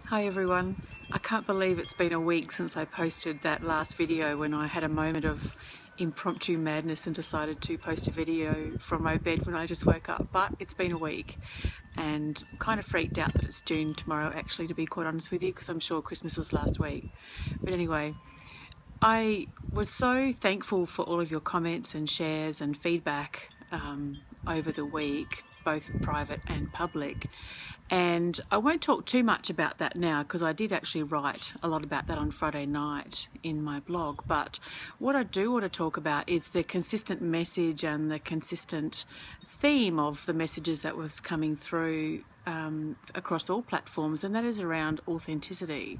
Hi everyone. I can't believe it's been a week since I posted that last video when I had a moment of impromptu madness and decided to post a video from my bed when I just woke up. But it's been a week and I'm kind of freaked out that it's June tomorrow, actually, to be quite honest with you, because I'm sure Christmas was last week. But anyway, I was so thankful for all of your comments and shares and feedback over the week, both private and public. And I won't talk too much about that now because I did actually write a lot about that on Friday night in my blog. But what I do want to talk about is the consistent message and the consistent theme of the messages that was coming through across all platforms, and that is around authenticity.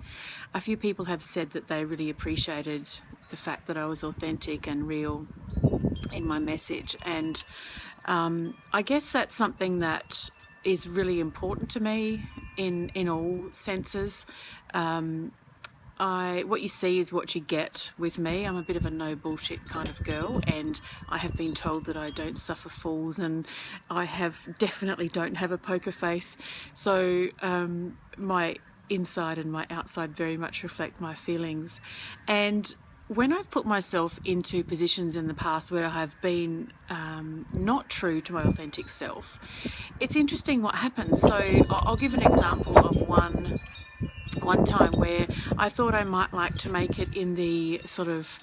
A few people have said that they really appreciated the fact that I was authentic and real in my message, and I guess that's something that is really important to me in all senses. What you see is what you get with me. I'm a bit of a no bullshit kind of girl, and I have been told that I don't suffer fools, and I definitely don't have a poker face. So my inside and my outside very much reflect my feelings. And when I've put myself into positions in the past where I have been not true to my authentic self, it's interesting what happens. So I'll give an example of one time where I thought I might like to make it in the sort of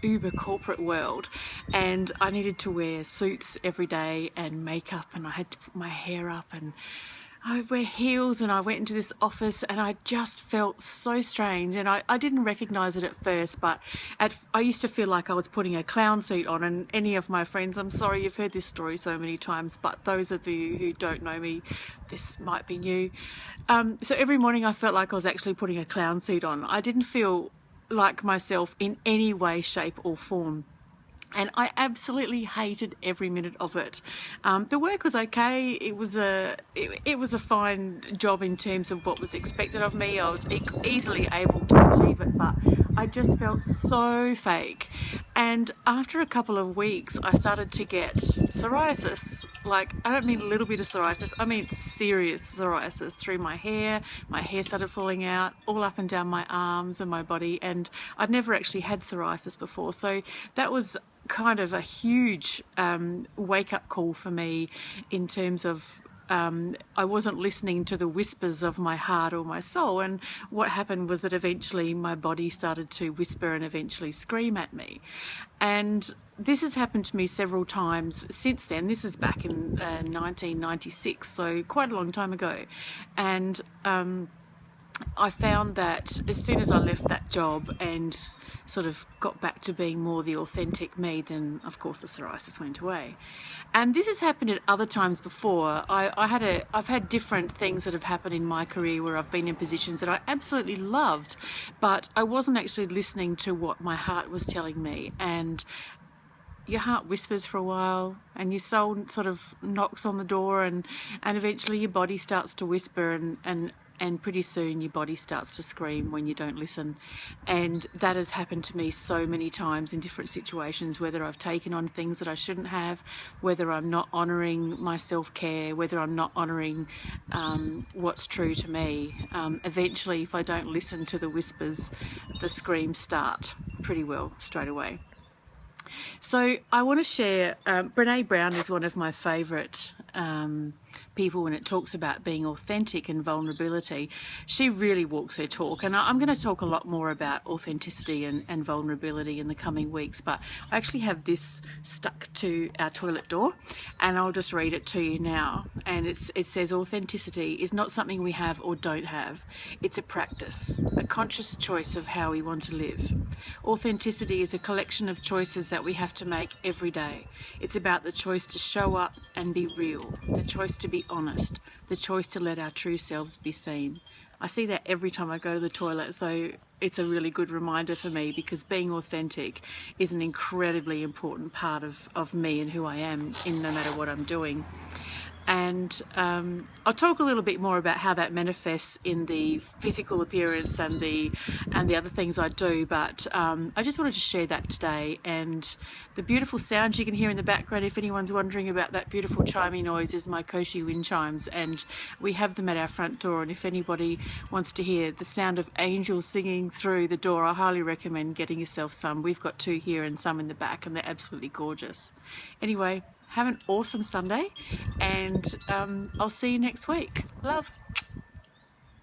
uber corporate world, and I needed to wear suits every day and makeup, and I had to put my hair up, and I wear heels, and I went into this office and I just felt so strange, and I didn't recognise it at first, but I used to feel like I was putting a clown suit on. And any of my friends, I'm sorry you've heard this story so many times, but those of you who don't know me, this might be new. So every morning I felt like I was actually putting a clown suit on. I didn't feel like myself in any way, shape or form. And I absolutely hated every minute of it. The work was okay. It was a fine job in terms of what was expected of me. I was easily able to achieve it, but I just felt so fake. And after a couple of weeks, I started to get psoriasis. Like, I don't mean a little bit of psoriasis, I mean serious psoriasis through my hair. My hair started falling out all up and down my arms and my body, and I'd never actually had psoriasis before. So that was kind of a huge wake-up call for me in terms of I wasn't listening to the whispers of my heart or my soul. And what happened was that eventually my body started to whisper and eventually scream at me. And this has happened to me several times since then. This is back in 1996, so quite a long time ago. And I found that as soon as I left that job and sort of got back to being more the authentic me, then of course the psoriasis went away. And this has happened at other times before. I've had different things that have happened in my career where I've been in positions that I absolutely loved, but I wasn't actually listening to what my heart was telling me. And your heart whispers for a while, and your soul sort of knocks on the door, and eventually your body starts to whisper, and pretty soon your body starts to scream when you don't listen. And that has happened to me so many times in different situations, whether I've taken on things that I shouldn't have, whether I'm not honouring my self-care, whether I'm not honouring what's true to me. Eventually, if I don't listen to the whispers, the screams start pretty well straight away. So I want to share, Brene Brown is one of my favourite people when it talks about being authentic and vulnerability. She really walks her talk, and I'm going to talk a lot more about authenticity and vulnerability in the coming weeks, but I actually have this stuck to our toilet door, and I'll just read it to you now. And it says, authenticity is not something we have or don't have. It's a practice, a conscious choice of how we want to live. Authenticity is a collection of choices that we have to make every day. It's about the choice to show up and be real, the choice to be honest, the choice to let our true selves be seen. I see that every time I go to the toilet, so it's a really good reminder for me, because being authentic is an incredibly important part of me and who I am in no matter what I'm doing. and I'll talk a little bit more about how that manifests in the physical appearance and the other things I do, but I just wanted to share that today. And the beautiful sounds you can hear in the background, if anyone's wondering about that beautiful chimey noise, is my Koshi wind chimes, and we have them at our front door. And if anybody wants to hear the sound of angels singing through the door, I highly recommend getting yourself some. We've got 2 here and some in the back, and they're absolutely gorgeous. Anyway, have an awesome Sunday, and I'll see you next week. Love.